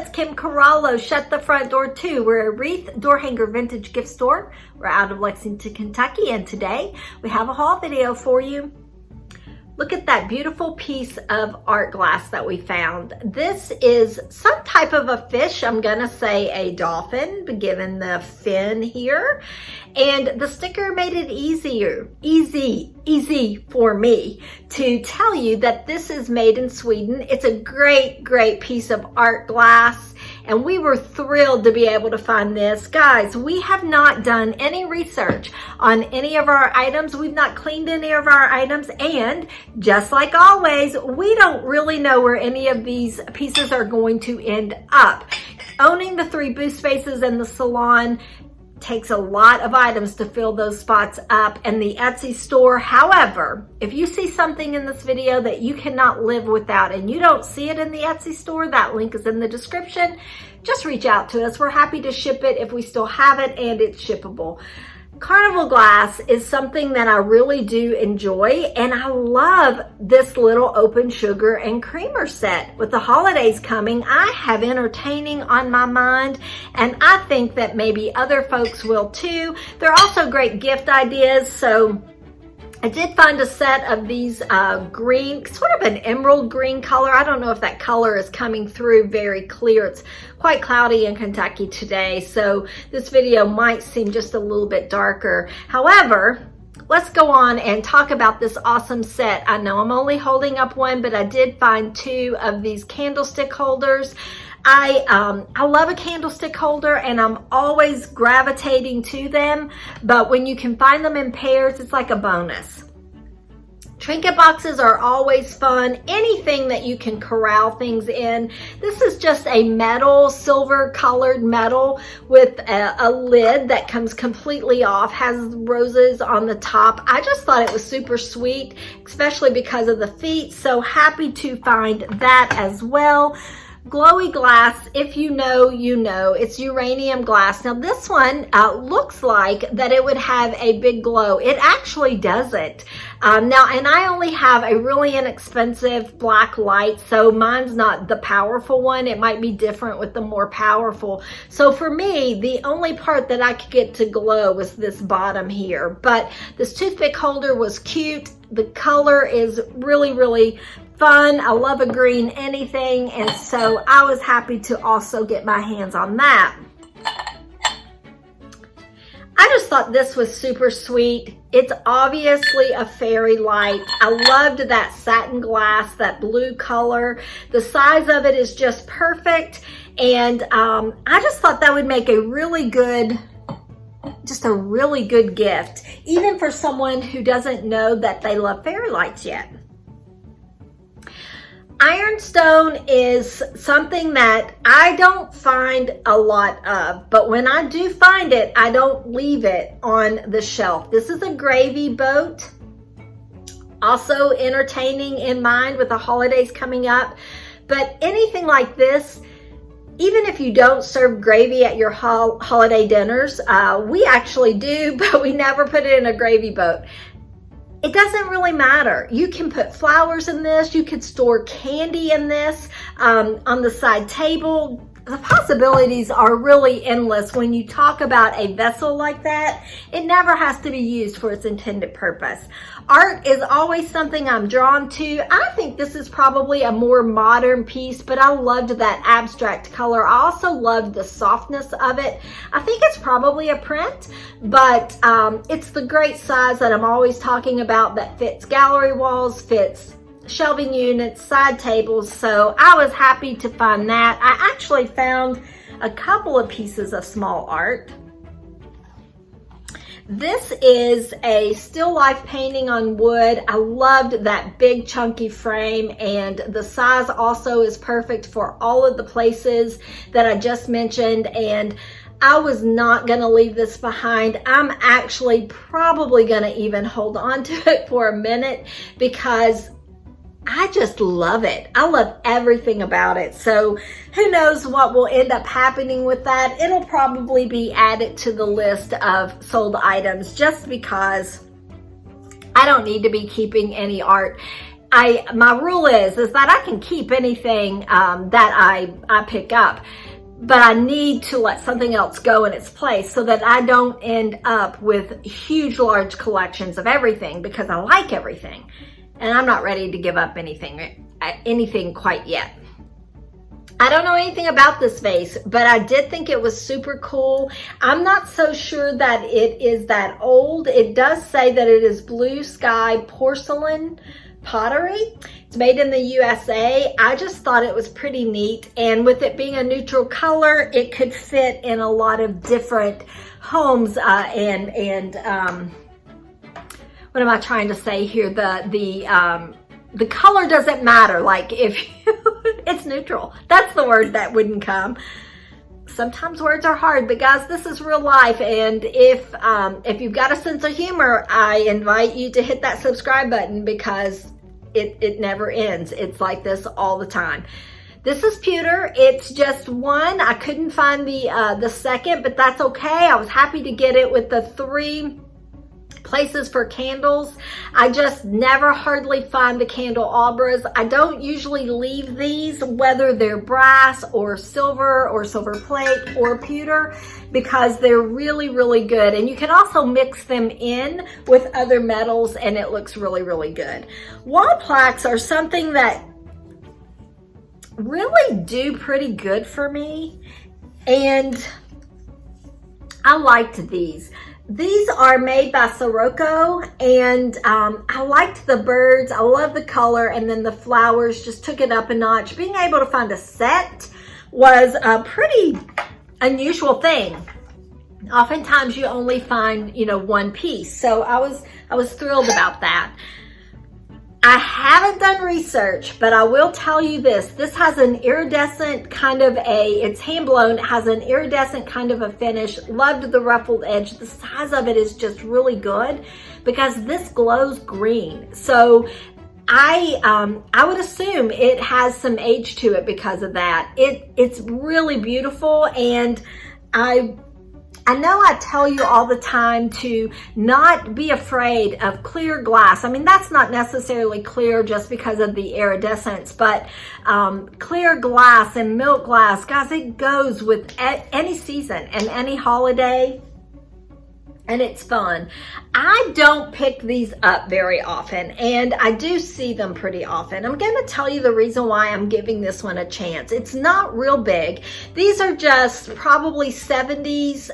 it's Kim Corallo, Shut the Front Door 2. We're a wreath door hanger vintage gift store. We're out of Lexington, Kentucky, and today we have a haul video for you. Look at that beautiful piece of art glass that we found. This is some type of a fish. I'm gonna say a dolphin, given the fin here. And the sticker made it easy for me to tell you that this is made in Sweden. It's a great piece of art glass, and we were thrilled to be able to find this. Guys, we have not done any research on any of our items. We've not cleaned any of our items, and just like always, we don't really know where any of these pieces are going to end up. Owning the 3 booth spaces in the salon takes a lot of items to fill those spots up, and the Etsy store. However, if you see something in this video that you cannot live without and you don't see it in the Etsy store, that link is in the description. Just reach out to us. We're happy to ship it if we still have it and it's shippable. Carnival glass is something that I really do enjoy, and I love this little open sugar and creamer set. With the holidays coming, I have entertaining on my mind, and I think that maybe other folks will too. They're also great gift ideas, so I did find a set of these green, sort of an emerald green color. I don't know if that color is coming through very clear. It's quite cloudy in Kentucky today, so this video might seem just a little bit darker. However, let's go on and talk about this awesome set. I know I'm only holding up one, but I did find 2 of these candlestick holders. I love a candlestick holder, and I'm always gravitating to them, but when you can find them in pairs, it's like a bonus. Trinket boxes are always fun. Anything that you can corral things in. This is just a metal, silver colored metal with a lid that comes completely off, has roses on the top. I just thought it was super sweet, especially because of the feet. So happy to find that as well. Glowy glass, if you know, you know. It's uranium glass. Now this one looks like that it would have a big glow. It actually doesn't. Now, and I only have a really inexpensive black light, so mine's not the powerful one. It might be different with the more powerful. So for me, the only part that I could get to glow was this bottom here. But this toothpick holder was cute. The color is really fun. I love a green anything, and so I was happy to also get my hands on that. I just thought this was super sweet. It's obviously a fairy light. I loved that satin glass, that blue color. The size of it is just perfect, and I just thought that would make a really good gift, even for someone who doesn't know that they love fairy lights yet. Ironstone is something that I don't find a lot of, but when I do find it, I don't leave it on the shelf. This is a gravy boat, also entertaining in mind with the holidays coming up. But anything like this, even if you don't serve gravy at your holiday dinners, we actually do, but we never put it in a gravy boat. It doesn't really matter. You can put flowers in this. You could store candy in this on the side table. The possibilities are really endless when you talk about a vessel like that. It never has to be used for its intended purpose. Art is always something I'm drawn to. I think this is probably a more modern piece, but I loved that abstract color. I also loved the softness of it. I think it's probably a print, but it's the great size that I'm always talking about that fits gallery walls, fits shelving units, side tables, so I was happy to find that. I actually found a couple of pieces of small art. This is a still life painting on wood. I loved that big chunky frame, and the size also is perfect for all of the places that I just mentioned, and I was not gonna leave this behind. I'm actually probably gonna even hold on to it for a minute because I just love it. I love everything about it. So who knows what will end up happening with that. It'll probably be added to the list of sold items just because I don't need to be keeping any art my rule is that I can keep anything that I pick up, but I need to let something else go in its place so that I don't end up with huge, large collections of everything, because I like everything and I'm not ready to give up anything quite yet. I don't know anything about this vase, but I did think it was super cool. I'm not so sure that it is that old. It does say that it is blue sky porcelain pottery. It's made in the USA. I just thought it was pretty neat, and with it being a neutral color, it could fit in a lot of different homes. And what am I trying to say here? The color doesn't matter. Like, if it's neutral, that's the word that wouldn't come. Sometimes words are hard, but guys, this is real life. And if you've got a sense of humor, I invite you to hit that subscribe button, because it never ends. It's like this all the time. This is pewter. It's just one. I couldn't find the second, but that's okay. I was happy to get it with the 3 places for candles. I just never hardly find the candelabras. I don't usually leave these, whether they're brass or silver plate or pewter, because they're really, really good. And you can also mix them in with other metals and it looks really, really good. Wall plaques are something that really do pretty good for me, and I liked these. These are made by Sirocco, and I liked the birds. I love the color, and then the flowers just took it up a notch. Being able to find a set was a pretty unusual thing. Oftentimes you only find, one piece. So I was thrilled about that. I haven't done research, but I will tell you this. This has an iridescent kind of it's hand blown. It has an iridescent kind of a finish. Loved the ruffled edge. The size of it is just really good, because this glows green. So I would assume it has some age to it because of that. It's really beautiful, and I know I tell you all the time to not be afraid of clear glass. I mean, that's not necessarily clear just because of the iridescence, but clear glass and milk glass, guys, it goes with any season and any holiday, and it's fun. I don't pick these up very often, and I do see them pretty often. I'm going to tell you the reason why I'm giving this one a chance. It's not real big. These are just probably 70s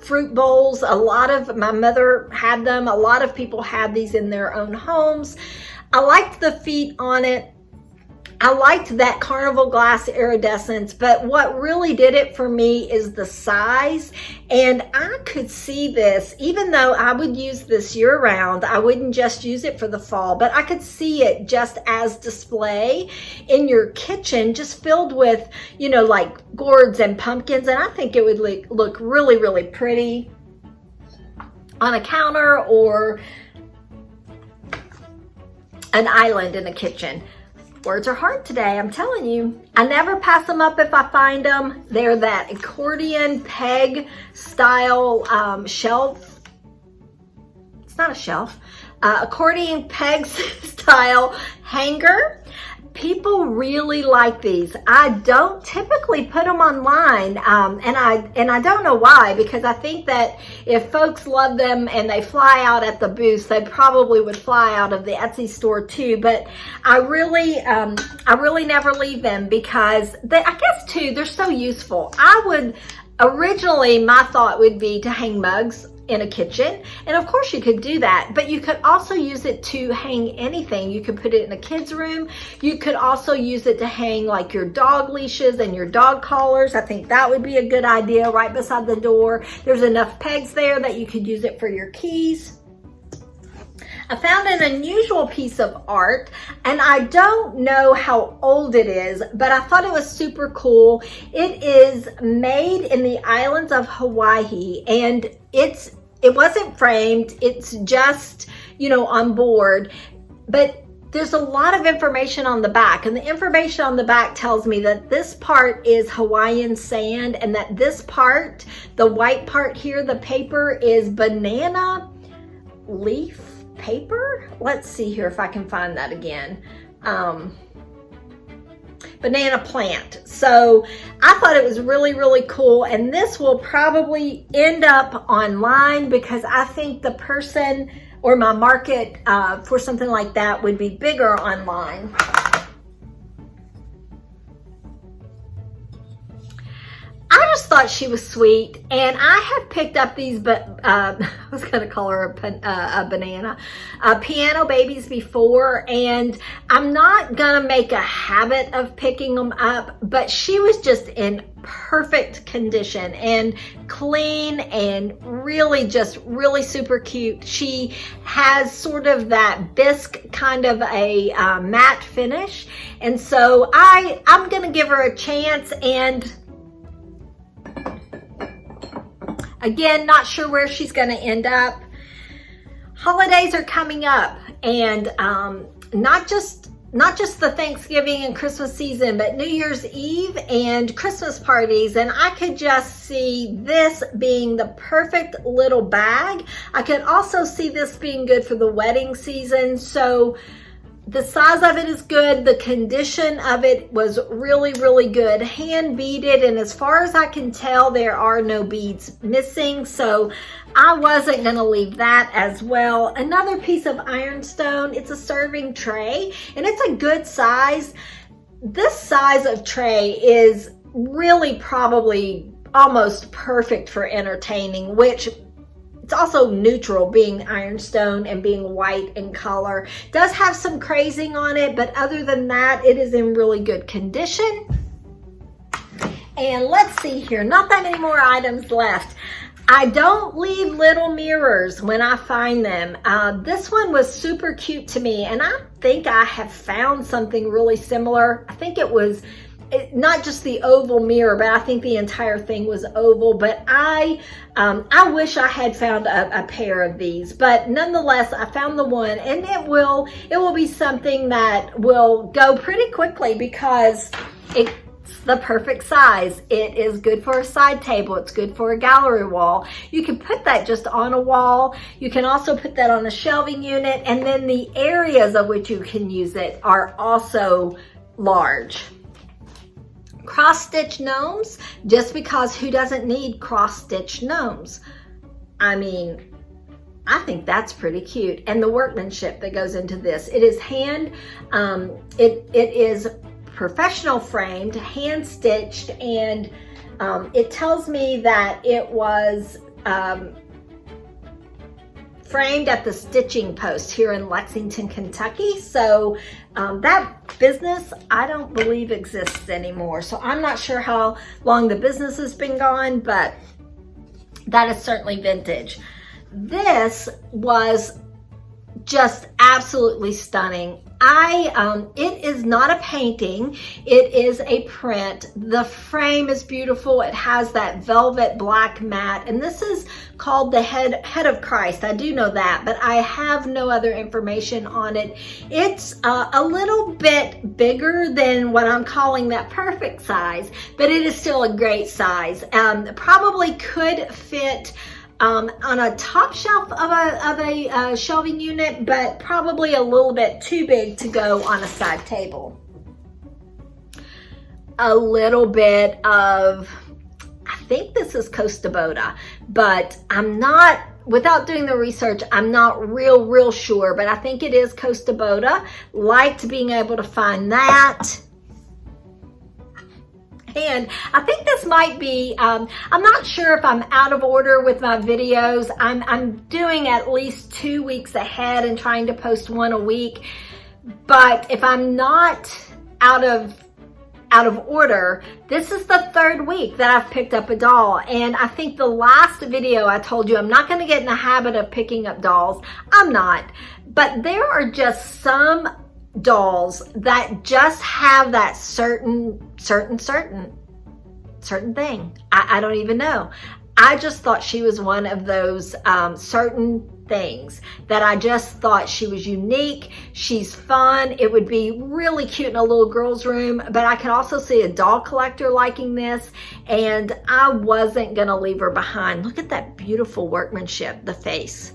fruit bowls. My mother had them. A lot of people had these in their own homes. I liked the feet on it. I liked that carnival glass iridescence, but what really did it for me is the size. And I could see this, even though I would use this year round, I wouldn't just use it for the fall, but I could see it just as display in your kitchen, just filled with, like gourds and pumpkins. And I think it would look really, really pretty on a counter or an island in a kitchen. Words are hard today, I'm telling you. I never pass them up if I find them. They're that accordion peg style shelf. It's not a shelf. Accordion peg style hanger. People really like these. I don't typically put them online, and I don't know why, because I think that if folks love them and they fly out at the booth, they probably would fly out of the Etsy store too. But I really never leave them, because I guess too, they're so useful. Originally my thought would be to hang mugs in a kitchen, and of course you could do that, but you could also use it to hang anything. You could put it in a kid's room. You could also use it to hang like your dog leashes and your dog collars. I think that would be a good idea right beside the door. There's enough pegs there that you could use it for your keys. I found an unusual piece of art, and I don't know how old it is, but I thought it was super cool. It is made in the islands of Hawaii, and it wasn't framed. It's just, on board, but there's a lot of information on the back, and the information on the back tells me that this part is Hawaiian sand, and that this part, the white part here, the paper, is banana leaf paper. Let's see here if I can find that again. Banana plant. So I thought it was really, really cool. And this will probably end up online because I think the person or my market for something like that would be bigger online. I just thought she was sweet, and I have picked up these, but I was going to call her a piano babies before, and I'm not going to make a habit of picking them up, but she was just in perfect condition and clean and really just really super cute. She has sort of that bisque kind of a matte finish, and so I'm going to give her a chance. And again, not sure where she's going to end up. Holidays are coming up, and not just the Thanksgiving and Christmas season, but New Year's Eve and Christmas parties. And I could just see this being the perfect little bag. I could also see this being good for the wedding season. So the size of it is good. The condition of it was really, really good. Hand beaded, and as far as I can tell, there are no beads missing. So I wasn't going to leave that as well. Another piece of ironstone. It's a serving tray, and it's a good size. This size of tray is really probably almost perfect for entertaining, which it's also neutral, being ironstone and being white in color. Does have some crazing on it, but other than that, it is in really good condition. And let's see here, not that many more items left. I don't leave little mirrors when I find them. This one was super cute to me, and I think I have found something really similar. I think it was not just the oval mirror, but I think the entire thing was oval. But I wish I had found a pair of these, but nonetheless, I found the one, and it will be something that will go pretty quickly because it's the perfect size. It is good for a side table. It's good for a gallery wall. You can put that just on a wall. You can also put that on a shelving unit, and then the areas of which you can use it are also large. Cross-stitch gnomes, just because who doesn't need cross-stitch gnomes? I mean, I think that's pretty cute. And the workmanship that goes into this. It is it is professional framed, hand stitched, and it tells me that it was framed at the stitching post here in Lexington, Kentucky. So that business, I don't believe exists anymore. So I'm not sure how long the business has been gone, but that is certainly vintage. This was just absolutely stunning. It is not a painting, it is a print. The frame is beautiful. It has that velvet black mat, and this is called the head of Christ. I do know that, but I have no other information on it. It's a little bit bigger than what I'm calling that perfect size, but it is still a great size. Probably could fit on a top shelf of a shelving unit, but probably a little bit too big to go on a side table. A little bit of, I think this is Costabota, but I'm not, without doing the research, I'm not real sure, but I think it is Costabota. Liked being able to find that. And I think this might be, I'm not sure if I'm out of order with my videos. I'm doing at least 2 weeks ahead and trying to post one a week. But if I'm not out of order, this is the 3rd week that I've picked up a doll. And I think the last video I told you I'm not going to get in the habit of picking up dolls. I'm not. But there are just some dolls that just have that certain thing. I don't even know. I just thought she was one of those certain things that I just thought she was unique. She's fun. It would be really cute in a little girl's room, but I could also see a doll collector liking this, and I wasn't going to leave her behind. Look at that beautiful workmanship, the face.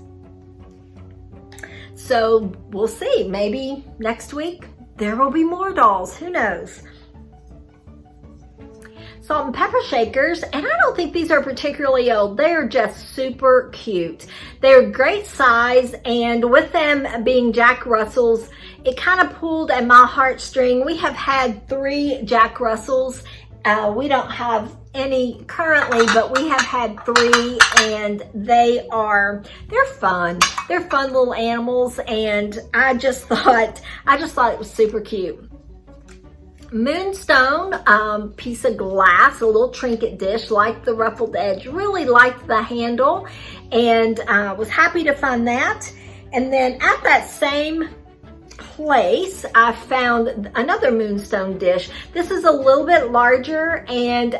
So we'll see, maybe next week there will be more dolls, who knows. Salt and pepper shakers, and I don't think these are particularly old. They're just super cute. They're great size, and with them being Jack Russells, it kind of pulled at my heartstring. We have had 3 Jack Russells. We don't have any currently, but we have had 3, and they're fun. They're fun little animals, and I just thought it was super cute. Moonstone piece of glass, a little trinket dish, like the ruffled edge, really liked the handle, and was happy to find that. And then at that same place, I found another moonstone dish. This is a little bit larger and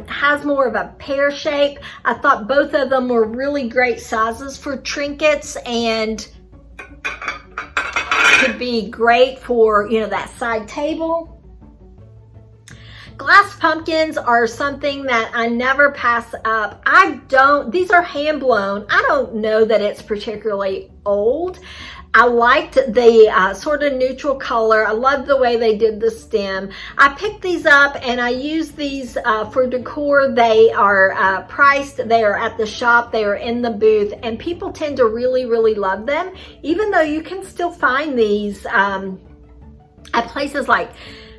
has more of a pear shape. I thought both of them were really great sizes for trinkets, and could be great for, you know, that side table. Glass pumpkins are something that I never pass up. These are hand blown. I don't know that it's particularly old. I liked the sort of neutral color. I love the way they did the stem. I picked these up and I use these for decor. They are priced. They are at the shop. They are in the booth, and people tend to really, really love them, even though you can still find these at places like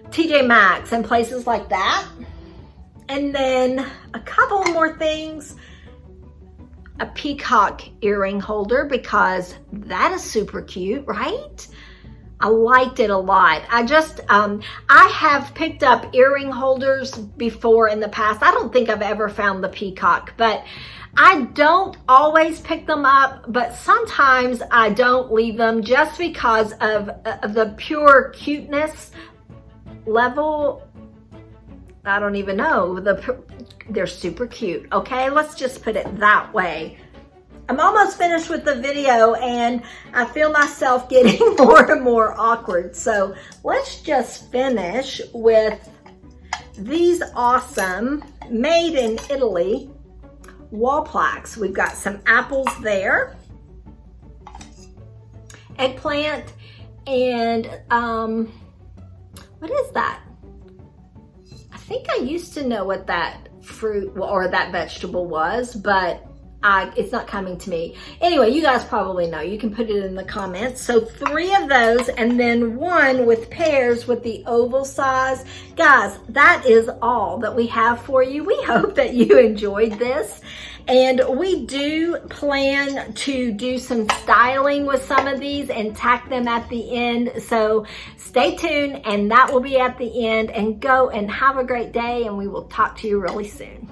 TJ Maxx and places like that. And then a couple more things. A peacock earring holder, because that is super cute, right? I liked it a lot. I have picked up earring holders before in the past. I don't think I've ever found the peacock, but I don't always pick them up, but sometimes I don't leave them just because of the pure cuteness level. I don't even know. They're super cute. Okay, let's just put it that way. I'm almost finished with the video, and I feel myself getting more and more awkward. So let's just finish with these awesome made in Italy wall plaques. We've got some apples there, eggplant, and what is that? I think I used to know what that fruit or that vegetable was, but it's not coming to me. Anyway, you guys probably know. You can put it in the comments. So 3 of those, and then 1 with pears with the oval size. Guys, that is all that we have for you. We hope that you enjoyed this. And we do plan to do some styling with some of these and tack them at the end. So stay tuned, and that will be at the end. And go and have a great day, and we will talk to you really soon.